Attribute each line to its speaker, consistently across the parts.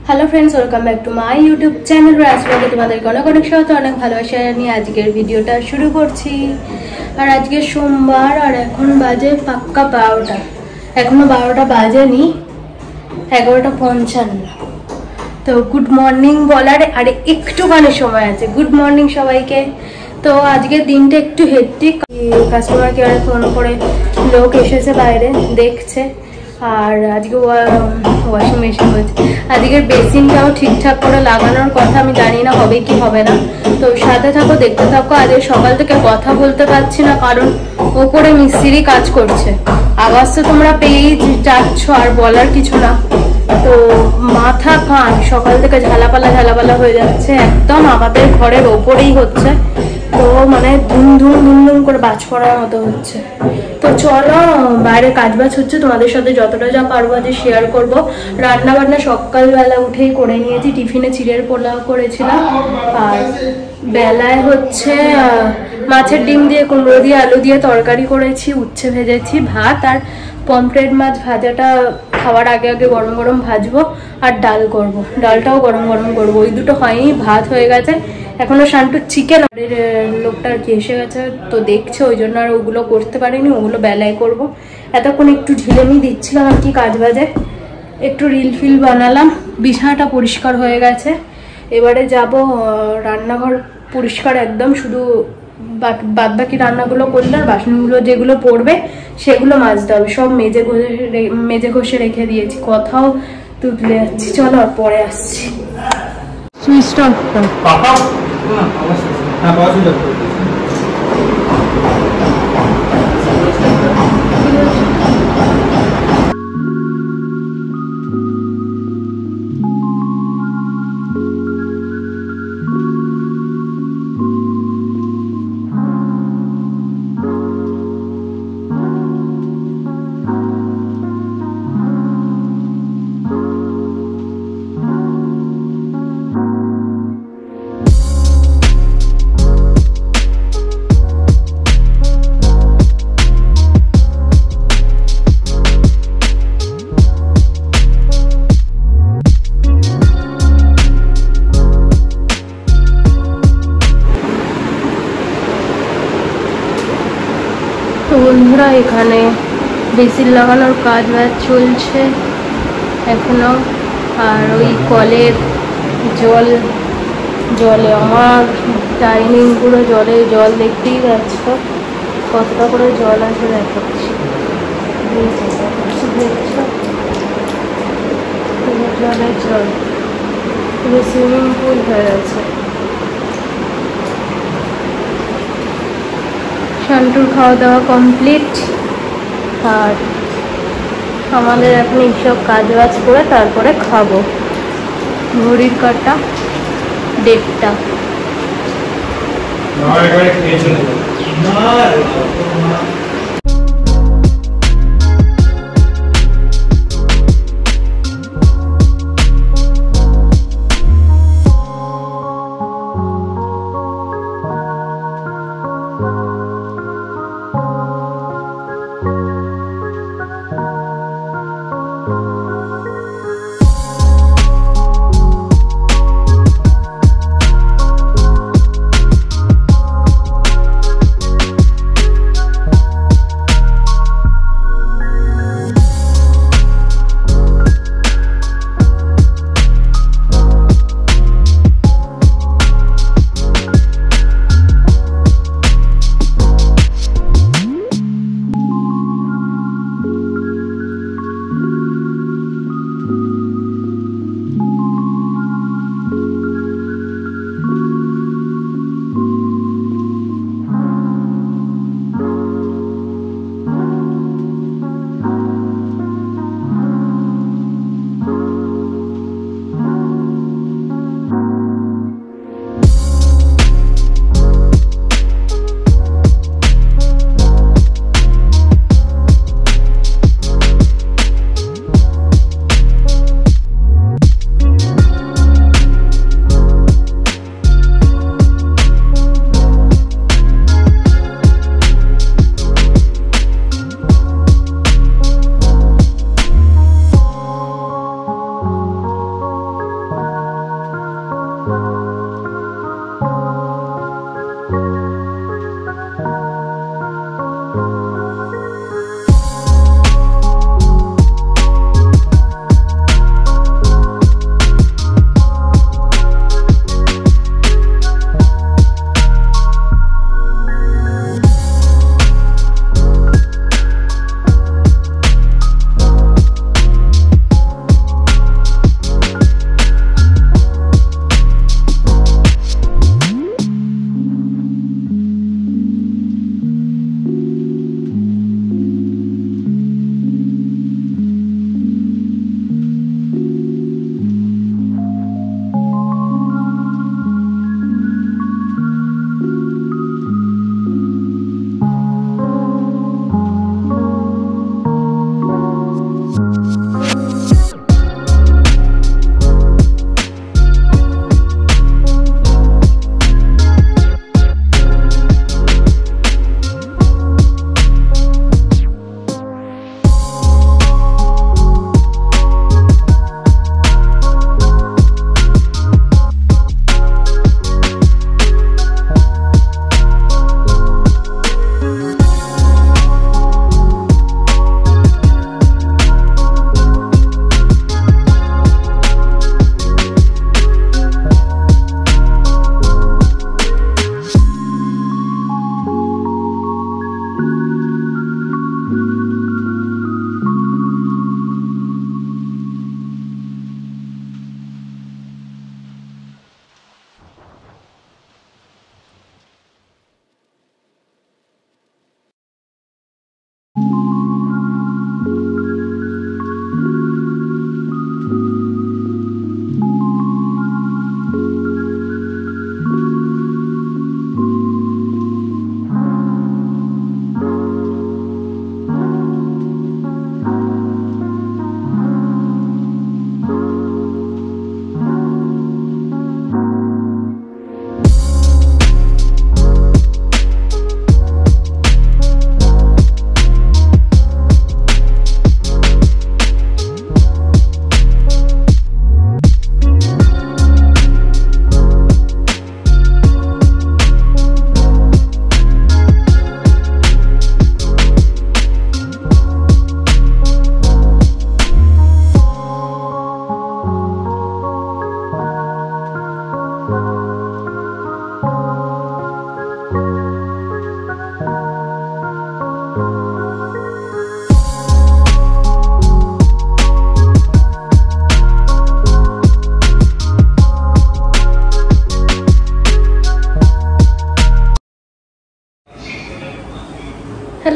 Speaker 1: Hello friends, welcome back to my YouTube channel. आजকে তোমাদেরকে অনেক অনেক স্বাগত, অনেক ভালোবাসা নিয়ে আজকের ভিডিওটা শুরু করছি। আর আজকে সোমবার আর এখন বাজে পাক্কা 12টা, এখনো 12টা বাজেনি, 11:55। তো গুড মর্নিং বলার আর একটুখানি সময় আছে। গুড মর্নিং সবাইকে। তো আজকের দিনটা একটু হেক্টিক। কাস্টমার কেয়ারে ফোন করে লোক এসেছে, বাইরে দেখছে। আর আজকে ওয়াশিং মেশিন হয়েছে, আজকের বেসিনটাও ঠিকঠাক করে লাগানোর কথা। আমি জানি না হবে কি হবে না, তো সাথে থাকো, দেখতে থাকো। আজকে সকাল থেকে কথা বলতে পারছি না, কারণ ওপরে মিস্ত্রি কাজ করছে। আওয়াজ তো তোমরা পেয়েই যাচ্ছ, আর বলার কিছু না। তো মাথা কান সকাল থেকে ঝালাপালা হয়ে যাচ্ছে, একদম আমাদের ঘরের ওপরেই হচ্ছে। তো মানে ধুম ধুম করে বাজ পড়ার মতো হচ্ছে। তো চলো, বাইরে কাজবাজ হচ্ছে, তোমাদের সাথে যতটা যা পারবো আজ শেয়ার করব। রান্না বান্না সকালবেলা উঠেই করে নিয়েছি। টিফিনে চিড়ের পোলাও করেছিলাম, আর বেলায় হচ্ছে মাছের ডিম দিয়ে কুমড়ো দিয়ে আলু দিয়ে তরকারি করেছি, উচ্ছে ভেজেছি, ভাত আর পমফ্রেট মাছ ভাজাটা খাওয়ার আগে গরম গরম ভাজবো। আর ডাল করব, ডালটাও গরম গরম করবো। ওই দুটো হয়নি, ভাত হয়ে গেছে। এখনো শান্টু চিকেন লোকটা আর কি এসে গেছে, তো দেখছে, ওই জন্য আর ওগুলো করতে পারিনি, ওগুলো বেলায় করব। এতক্ষণ একটু ঢিলেমি দিচ্ছিলাম আর কি কাজ বাজে, একটু রিল ফিল বানালাম। বিছানাটা পরিষ্কার হয়ে গেছে। এবারে যাব রান্নাঘর পরিষ্কার একদম, শুধু বাদ বাকি রান্নাগুলো করলে আর বাসনগুলো যেগুলো পড়বে সেগুলো মাজতে হবে। সব মেজে ঘষে রেখে দিয়েছি, কথাও তুলে যাচ্ছি। চলো আর পরে আসছি। সুইচ অফ কর। তো বন্ধুরা, এখানে বেসিন লাগানোর কাজ বাজ চলছে এখনো। আর ওই কলের জলে আমার ডাইনিং পুরো জল দেখতেই যাচ্ছ, কতটা করে জল আছে দেখাচ্ছি। জলের জল পুরো সুইমিং পুল হয়ে গেছে। শান্টুর খাওয়া দাওয়া কমপ্লিট, আর আমাদের এখন এইসব কাজ বাজ করে তারপরে খাবো। ঘড়ির কাটা 1:30।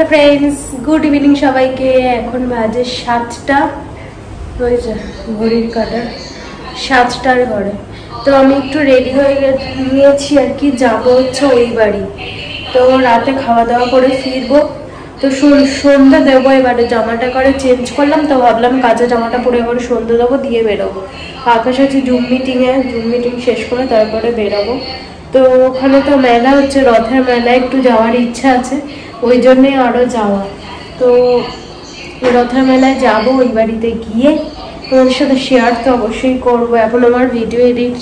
Speaker 1: হ্যালো ফ্রেন্ডস, গুড ইভিনিং সবাইকে। এখন বাজে 7টা, হয়েছে ঘড়ির কাটার 7টার ঘরে। তো আমি একটু রেডি হয়ে নিয়েছি আর কি, যাবো হচ্ছে ওই বাড়ি। তো রাতে খাওয়া দাওয়া করে ফিরবো। তো সন্ধ্যা দেবো, এবারে জামাটা করে চেঞ্জ করলাম। তো ভাবলাম কাঁচা জামাটা পরে এবার সন্ধ্যা দেবো, দিয়ে বেরোবো। আকাশ আছে জুম মিটিং শেষ করে তারপরে বেরোবো। তো ওখানে তো মেলা হচ্ছে, রথের মেলা, একটু যাওয়ার ইচ্ছা আছে, ওই জন্যই আরও যাওয়া। তো রথের মেলায় যাবো, ওই বাড়িতে গিয়ে তোমাদের সাথে শেয়ার তো অবশ্যই করবো। এখন আমার ভিডিও এডিট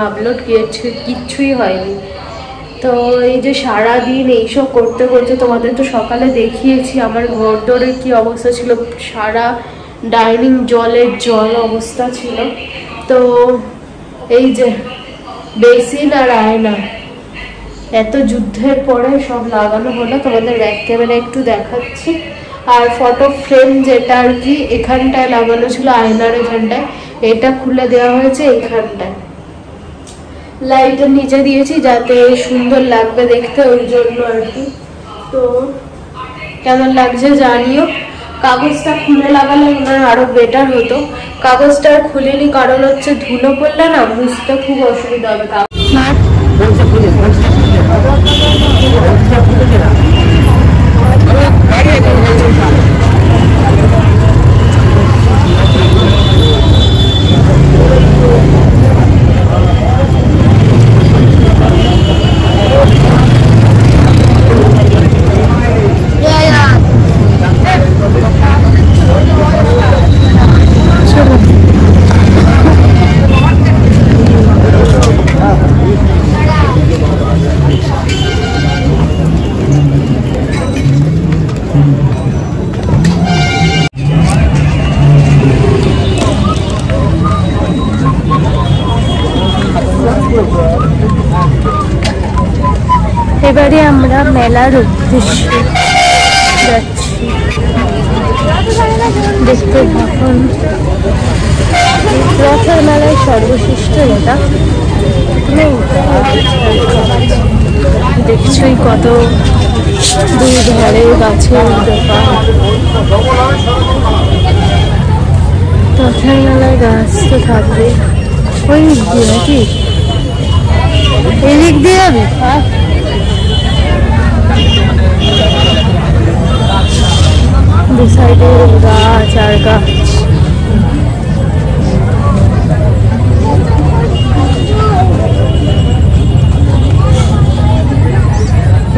Speaker 1: আপলোড কিচ্ছুই হয়নি। তো এই যে সারাদিন এইসব করতে করতে, তোমাদের তো সকালে দেখিয়েছি আমার ঘর দোরের কী অবস্থা ছিল, সারা ডাইনিং জল অবস্থা ছিল। তো এই যে বেসিন আর আয়না এত যুদ্ধের পরে সব লাগানো হলো, তোমাদের ব্যাক ক্যামেরা একটু দেখাচ্ছি। আর ফটো ফ্রেম যেটা আর কি এখানটায় লাগানো ছিল, আয়নার এখানটায়, এটা খুলে দেওয়া হয়েছে এইখানটায়। লাইটের নিচে দিয়েছি যাতে সুন্দর লাগবে দেখতে, ওই জন্য আর কি। তো কেমন লাগছে জানিও। কাগজটা খুলে লাগালে ওনার আরো বেটার হতো। কাগজটা খুলিনি, কারণ হচ্ছে ধুলো পড়লে না বুঝতে খুব অসুবিধা হবে। এবারে আমরা মেলার উদ্দেশ্যে যাচ্ছি, দেখতে থাকুন। রথের মেলায় সর্বশ্রেষ্ঠ এটা, দেখছই কত দুই ধারে গাছের দোকান। রথের মেলায় গাছ তো থাকবে। ওই দিক দিয়ে নাকি এই দিক দিয়ে যাবে? দু সাইডে গাছ আর গাছ।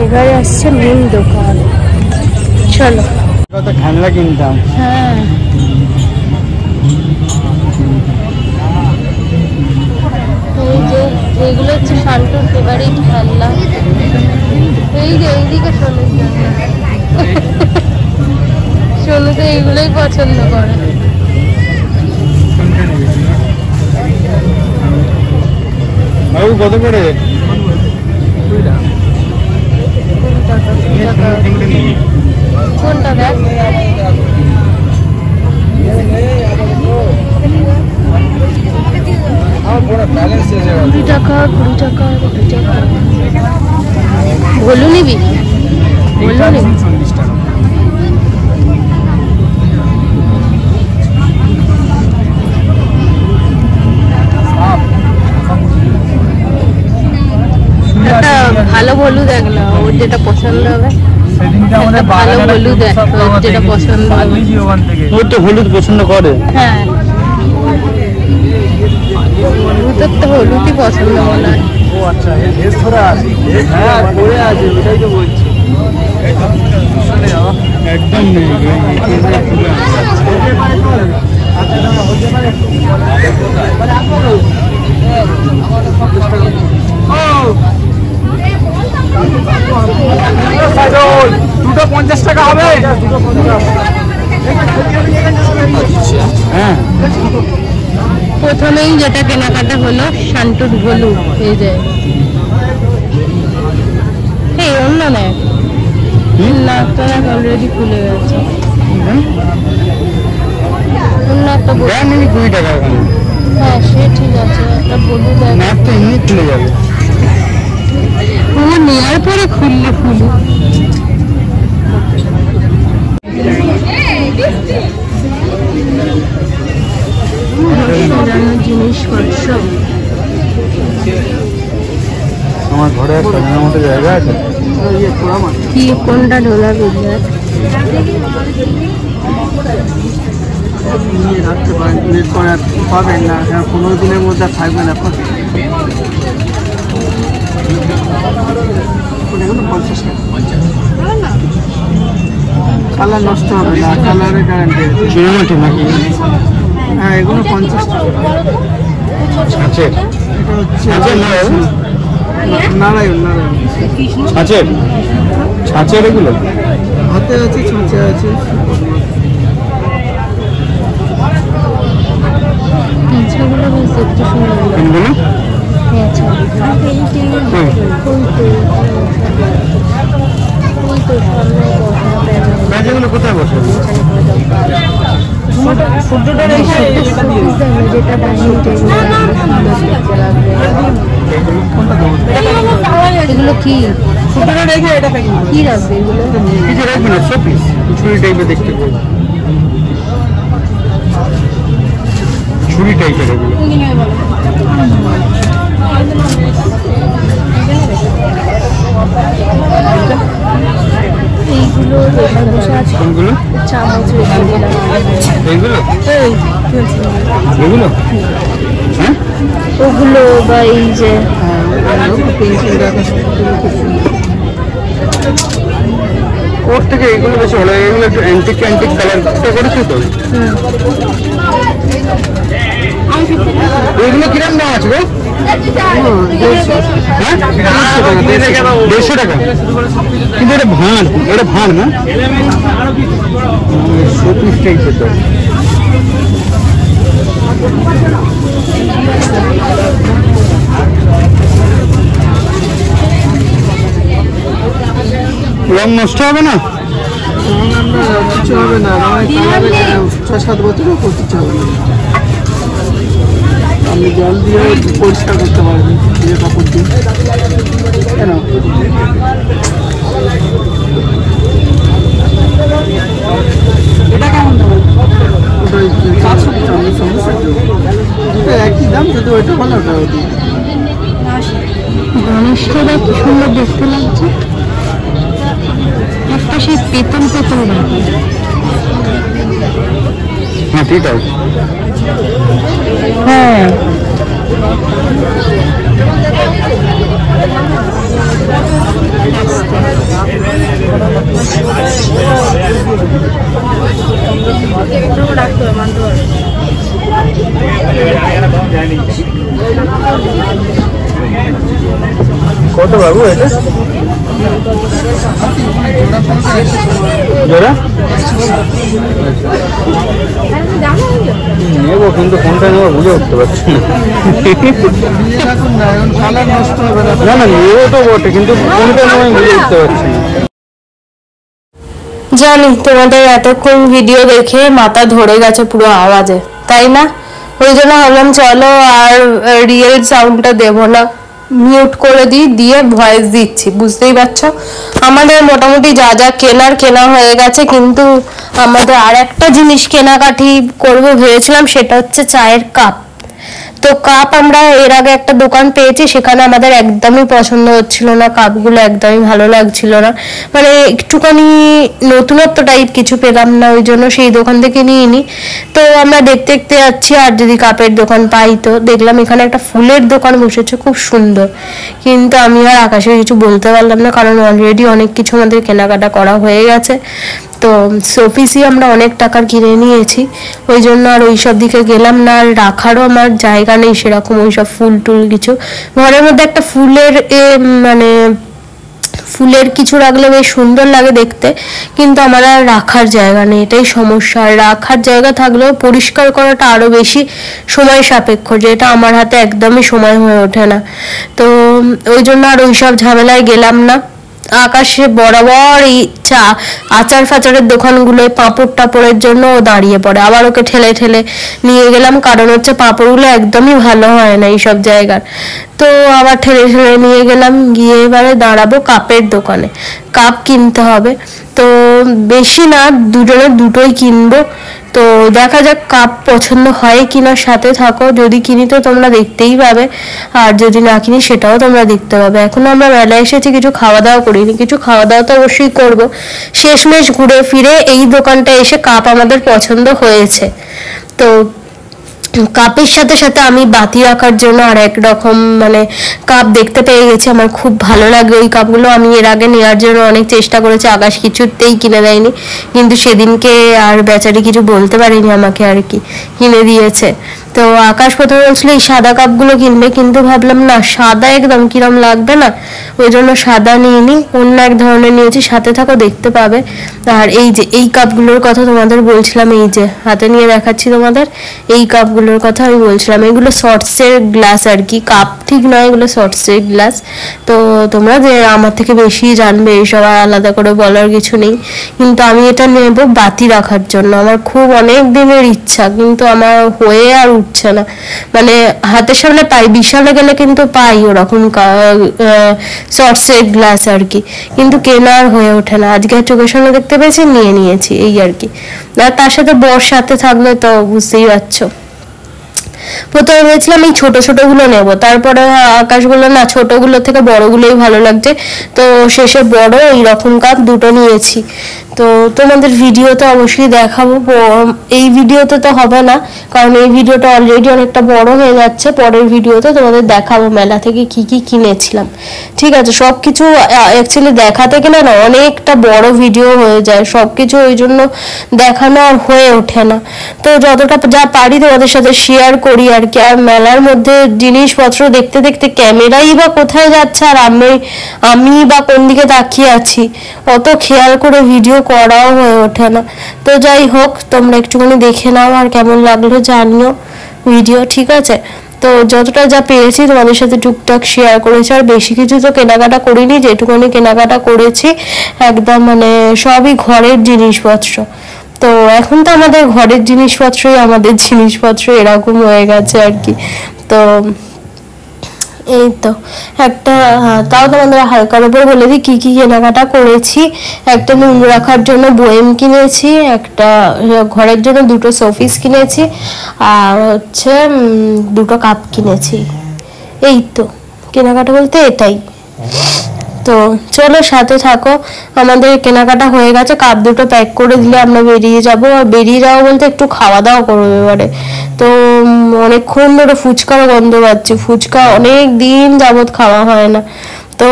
Speaker 1: এবারে আসছে মেন দোকান, চলো।
Speaker 2: খেলনা কিনতাম।
Speaker 1: হ্যাঁ, এই যে এগুলো হচ্ছে শান্তুর ফেভারিট খেলনা। এই যে এইদিকে সোনু তো এইগুলোই পছন্দ করে।
Speaker 2: বাবু কত করে?
Speaker 1: কোনটা দেখ? 20 টাকা 20 টাকা 20 টাকা। ভলু নিবি? ভলু নিবি?
Speaker 2: 40 টাকা।
Speaker 1: একটা ভালো ভলু দেখ না, ওর যেটা পছন্দ হবে। ভালো ভলু দেখ, ওর যেটা পছন্দ হবে।
Speaker 2: ও তো হলুদ পছন্দ করে।
Speaker 1: হ্যাঁ, তোর তো হলুদই পছন্দ মনে হয়।
Speaker 2: ও আচ্ছা, এর ধরে আছে। হ্যাঁ, পড়ে আছে, ওটাই তো বলছি। একদম নেই। দুটো 50 টাকা হবে। হ্যাঁ,
Speaker 1: প্রথমেই যেটা কেনাকাটা হলো শান্তুর ভলু। এই যে এই অন্য নেয় না, তো অলরেডি খুলে গেছে। অন্য একটা
Speaker 2: 20 টাকা।
Speaker 1: হ্যাঁ, সে ঠিক আছে, একটা ভলু দেখ।
Speaker 2: ম্যাপ তো এমনি খুলে যাবে।
Speaker 1: ও নেওয়ার পরে খুললে খুলু। জিনিসপত্র
Speaker 2: আমার ঘরে একটা জানার মতো জায়গা আছে
Speaker 1: কি কোনটা ঢোলা বিদ্যার
Speaker 2: নিয়ে রাখতে পারেন, নেট করে পাবেন না, 15 দিনের মধ্যে থাকবে না। কালার নষ্ট হবে না, কালারের গ্যারান্টি আছে নাকি? হ্যাঁ, এগুলো 50 টাকা। আচ্ছা, এটা হচ্ছে নারায়ণ ছাঁচের ছাঁচের এগুলো হাতে আছে, ছাঁচে আছে।
Speaker 1: পিছাগুলো বেশ দেখতে সুন্দর
Speaker 2: কোনগুলো? যেগুলো কোথায় বসে?
Speaker 1: যেটা এগুলো কি কি রাখবে? এগুলো
Speaker 2: কিছু রাখবে না, শোপিস ছুরি টাইপের দেখতে পাবো, ছুরি টাইপের এগুলো।
Speaker 1: এইগুলো
Speaker 2: কোনগুলো?
Speaker 1: চামচ রেখে দিলাম।
Speaker 2: এইগুলো এগুলো হ্যাঁ,
Speaker 1: ওগুলো বা এই যে
Speaker 2: পেন্সিল রাখা ওর থেকে এইগুলো বেশি ভালো। এগুলো একটু অ্যান্টিক অ্যান্টিক কালারটা করেছে তো। এগুলো কিরম দাম আছে গো? 150 টাকা। কিন্তু এটা ভাঁড়, এটা ভাঁড় না, শোপিস টাইপের তো। রং নষ্ট হবে না? কিছু হবে না, 6-7 বছরও কিছু হবে না। আপনি জল দিয়ে পরিষ্কার করতে পারবেন, দিয়ে কাপড় দিয়ে। কেন এটা কেমন দাম? ওটা একই দাম, যদি ওইটা ভালো ওটা।
Speaker 1: গণেশটা কি সুন্দর দেখতে লাগছে, একটা সেই পেতন পেতন ব্যাপার।
Speaker 2: হ্যাঁ ঠিক আছে,
Speaker 1: হ্যাঁ
Speaker 2: কত বাবু এটা? জোড়া নেবো, কিন্তু কোনটা নেবো বুঝে উঠতে পারছি না। না নেবো তো বটে, কিন্তু কোনটা নেবো বুঝে উঠতে পারছি না।
Speaker 1: জানি তোমাদের এতক্ষণ ভিডিও দেখে মাথা ধরে গেছে পুরো আওয়াজে, তাই না? ওই জন্য ভাবলাম চলো আর রিয়েল সাউন্ডটা দেবো না, মিউট করে দিই, দিয়ে ভয়েস দিচ্ছি। বুঝতেই পারছো আমাদের মোটামুটি যা যা কেনা হয়ে গেছে, কিন্তু আমাদের আর একটা জিনিস কেনাকাটি করবো ভেবেছিলাম, সেটা হচ্ছে চায়ের কাপ। তো কাপ আমরা এর আগে একটা দোকান পেয়েছি, সেখানে আমাদের একদমই পছন্দ হচ্ছিল না, কাপগুলো একদমই ভালো লাগছিল না, মানে একটুখানি নতুনত্ব টাইপ কিছু পেলাম না, ওই জন্য সেই দোকান থেকে নিয়ে নিই। তো আমরা দেখতে দেখতে যাচ্ছি, আর যদি কাপের দোকান পাই তো দেখলাম এখানে একটা ফুলের দোকান বসেছে খুব সুন্দর, কিন্তু আমি আর আকাশে কিছু বলতে পারলাম না, কারণ অলরেডি অনেক কিছু আমাদের কেনাকাটা করা হয়ে গেছে। তো শোপিসই আমরা অনেক টাকার কিনে নিয়েছি, ওই জন্য আর ওইসব দিকে গেলাম না। আর রাখারও আমার জায়গা নেই সেরকম ওইসব ফুল টুল কিছু, ঘরের মধ্যে একটা ফুলের মানে ফুলের কিছু রাখলে বেশ সুন্দর লাগে দেখতে, কিন্তু আমার আর রাখার জায়গা নেই, এটাই সমস্যা। আর রাখার জায়গা থাকলেও পরিষ্কার করাটা আরো বেশি সময় সাপেক্ষ, যেটা আমার হাতে একদমই সময় হয়ে ওঠে না। তো ওই জন্য আর ওইসব ঝামেলায় গেলাম না। আকাশে বরাবর এই আচার ফাচারের দোকানগুলোয় পাঁপড় টাপড়ের জন্য ও দাঁড়িয়ে পড়ে, আবার ওকে ঠেলে ঠেলে নিয়ে গেলাম, কারণ হচ্ছে পাঁপড়গুলো একদমই ভালো হয় না এইসব জায়গার। তো আবার ঠেলে ঠেলে নিয়ে গেলাম, গিয়ে এবারে দাঁড়াবো কাপের দোকানে, কাপ কিনতে হবে। তো তো বেশি না, দুজনের দুটোই কিনবো। তো দেখা যাক কাপ পছন্দ হয় কিনা, সাথে থাকো। যদি কিনি তো তোমরা দেখতেই পাবে, আর যদি না কিনি সেটাও তোমরা দেখতে পাবে। এখন আমরা মেলায় এসেছি, কিছু খাওয়া দাওয়া করিনি, কিছু খাওয়া দাওয়া তো অবশ্যই করবো। শেষমেশ ঘুরে ফিরে এই দোকানটা এসে কাপ আমাদের পছন্দ হয়েছে। তো কাপের সাথে সাথে আমি বাতি রাখার জন্য আর এক রকম মানে কাপ দেখতে পেয়ে গেছি। আমার খুব ভালো লাগে ওই কাপগুলো। আমি এর আগে নেওয়ার জন্য অনেক চেষ্টা করেছি, আকাশ কিছুতেই কিনে দেয়নি, কিন্তু সেদিনকে আর বেচারি কিছু বলতে পারেনি আমাকে, আর কি কিনে দিয়েছে। তো আকাশ প্রথমে বলছিল এই সাদা কাপগুলো কিনবে, কিন্তু ভাবলাম না, সাদা একদম কিরম লাগবে না, ওই জন্য সাদা নিইনি, অন্য এক ধরনের নিয়েছি। সাথে থাকো, দেখতে পাবে। আর এই যে এই কাপগুলোর কথা তোমাদের বলছিলাম, এই যে হাতে নিয়ে দেখাচ্ছি তোমাদের, এই কাপগুলোর কথা আমি বলছিলাম। এগুলো শর্টসের গ্লাস আর কি, কাপ ঠিক নয়, এগুলো শর্টসের গ্লাস। তো তোমরা যে আমার থেকে বেশি জানবে এইসব, আর আলাদা করে বলার কিছু নেই। কিন্তু আমি এটা নেব বাতি রাখার জন্য, আমার খুব অনেক দিনের ইচ্ছা, কিন্তু আমার হয়ে আর উঠছে না। মানে হাতের সামনে পাই, বিশালে গেলে কিন্তু পাই ওরকম শর্টসের গ্লাস আর কি, কিন্তু কেনার হয়ে ওঠে না। আজকে চোখের সামনে দেখতে পেয়েছি, নিয়ে নিয়েছি, এই আর কি। আর তার সাথে বর সাথে থাকলে তো বুঝতেই পারছো। প্রথমে ভেবেছিলাম এই ছোট ছোট গুলো নেবো, তারপরে আকাশগুলো না, ছোটগুলো থেকে বড়গুলোই ভালো লাগছে। তো শেষে বড় এইরকম কাপ দুটো নিয়েছি। তো তোমাদের ভিডিওতে অবশ্যই দেখাবো, এই ভিডিওতে তো হবে না, কারণ এই ভিডিওটা অলরেডি অনেকটা বড় হয়ে যাচ্ছে। পরের ভিডিওতে তোমাদের দেখাবো মেলা থেকে কি কি কিনেছিলাম, ঠিক আছে। সবকিছু অ্যাকচুয়ালি দেখাতে গেলে না অনেকটা বড় ভিডিও হয়ে যায়, সবকিছু ওই জন্য দেখানো আর হয়ে ওঠে না। তো যতটা যা পারি তোমাদের সাথে শেয়ার করি আর কি। আর মেলার মধ্যে জিনিসপত্র দেখতে দেখতে ক্যামেরাই বা কোথায় যাচ্ছে, আর আমি বা কোন দিকে তাকিয়ে আছি, অত খেয়াল করে ভিডিও করাও হয়ে ওঠে না। তো যাই হোক, তোমরা একটুখানি দেখে নাও, আর কেমন লাগলো জানিও ভিডিও, ঠিক আছে। তো যতটা যা পেয়েছি তোমাদের সাথে টুকটাক শেয়ার করেছি, আর বেশি কিছু তো কেনাকাটা করিনি, যেটুকুনি কেনাকাটা করেছি একদম মানে সবই ঘরের জিনিসপত্র। তো এখন তো আমাদের ঘরের জিনিসপত্রই আমাদের জিনিসপত্র, এরকম হয়ে গেছে আর কি। তো এই তো একটা, তাও তোমাদের হালকার উপর বলে দিই কি কি কেনাকাটা করেছি। একটা নুন রাখার জন্য বয়েম কিনেছি, একটা ঘরের জন্য দুটো শোপিস কিনেছি, আর হচ্ছে দুটো কাপ কিনেছি। এই তো কেনাকাটা বলতে এটাই। তো চলো সাথে থাকো, আমাদের কেনাকাটা হয়ে গেছে, কাপ দুটো প্যাক করে দিলে আমরা বেরিয়ে যাব। আর বেরিয়ে যাবো বলতে একটু খাওয়া দাওয়া করবো এবারে। তো অনেকক্ষণ ধরে ফুচকার গন্ধ পাচ্ছি, ফুচকা অনেক দিন যাবৎ খাওয়া হয় না। তো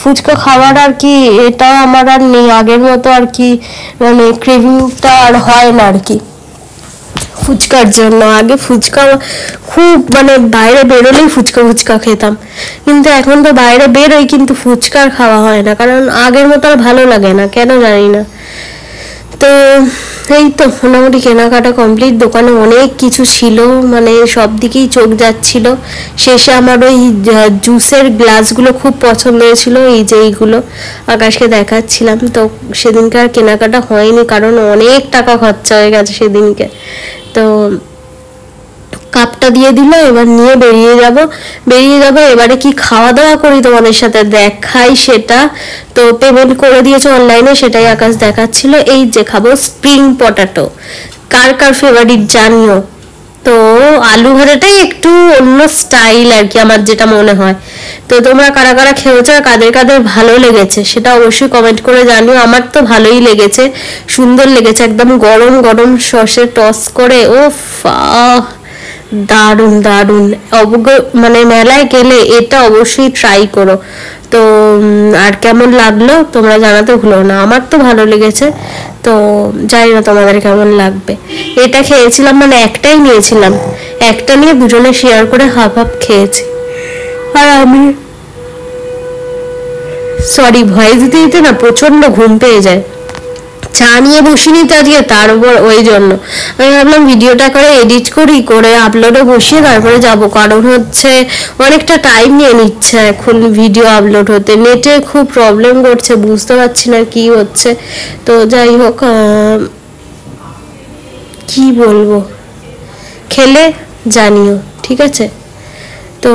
Speaker 1: ফুচকা খাওয়ার আর কি এটা আমার আর নেই আগের মতো আর কি, মানে ক্রেভিংটা আর হয় না আর কি ফুচকার জন্য। আগে ফুচকা খুব মানে বাইরে বেরোলেই ফুচকা খেতাম, কিন্তু এখন তো বাইরে বেরোই কিন্তু ফুচকার খাওয়া হয় না, কারণ আগের মতো আর ভালো লাগে না, কেন জানি না। তো এই তো মোটামুটি কেনাকাটা কমপ্লিট। দোকানে অনেক কিছু ছিল, মানে সব দিকেই চোখ যাচ্ছিল। শেষে আমার ওই জুসের গ্লাসগুলো খুব পছন্দ হয়েছিল, এই যে এইগুলো আকাশকে দেখাচ্ছিলাম। তো সেদিনকে আর কেনাকাটা হয়নি, কারণ অনেক টাকা খরচা হয়ে গেছে সেদিনকে। তো কাপটা দিয়ে দিল, এবার নিয়ে বেরিয়ে যাব। এবারে কি খাওয়া দাওয়া করি তোমাদের সাথে দেখাই সেটা। তো পেমেন্ট করে দিয়েছে অনলাইনে, সেটাই আকাশ দেখাচ্ছিল। এই যে খাবো স্প্রিং পটাটো, কার কার ফেভারিট জানিও। তো আলু ভাজাটাই একটু অন্য স্টাইল আর কি, আমার যেটা মনে হয়। তো তোমরা কারা কারা খেয়েছো আর কাদের কাদের ভালো লেগেছে সেটা অবশ্যই কমেন্ট করে জানিও। আমার তো ভালোই লেগেছে, সুন্দর লেগেছে, একদম গরম গরম সসে টস করে, ও দারুণ দারুণ। মানে মেলায় গেলে এটা অবশ্যই ট্রাই করো। তো আর কেমন লাগলো তোমরা জানাতে ভুলো না, আমার তো ভালো লেগেছে। তো জানি না তোমাদের কেমন লাগবে। এটা খেয়েছিলাম, মানে একটাই নিয়েছিলাম, একটা নিয়ে দুজনে শেয়ার করে হাফ হাফ খেয়েছি। আর আমি সরি ভয়েস দিতে দিতে না প্রচন্ড ঘুম পেয়ে যায়, চা নিয়ে বসিনি তো আজকে, তার উপর ওই জন্য আমি ভাবলাম ভিডিওটা করে এডিট করে আপলোডে বসিয়ে তারপরে যাব, কারণ হচ্ছে অনেকটা টাইম নিয়ে নিচ্ছে এখন ভিডিও আপলোড হতে, নেটে খুব প্রবলেম করছে, বুঝতে পারছি না কি হচ্ছে। তো যাই হোক, কি বলবো, খেলে জানিও, ঠিক আছে। তো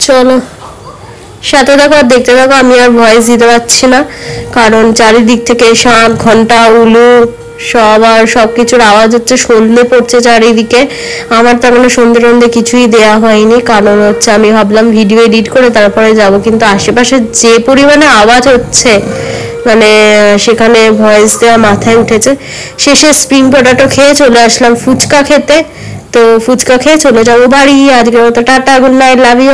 Speaker 1: চলো সাথে থাকো আর দেখতে থাকো। আমি আর ভয়েস দিতে পারছি না কারণ চারিদিক থেকে শাঁখ ঘন্টা উলু সব আর সবকিছুর আওয়াজ হচ্ছে, সন্ধে পড়ছে চারিদিকে। আমার তো এখনো সন্ধে টন্ধে কিছুই দেয়া হয়নি, কারণ হচ্ছে আমি ভাবলাম ভিডিও এডিট করে তারপরে যাব, কিন্তু আশেপাশে যে পরিমাণে আওয়াজ হচ্ছে মানে সেখানে ভয়েস দেওয়া মাথায় উঠেছে। শেষে স্প্রিং পটেটো খেয়ে চলে আসলাম ফুচকা খেতে। তো ফুচকা খেয়ে চলে যাবো বাড়ি। আজকের মতো tata, good night, love you.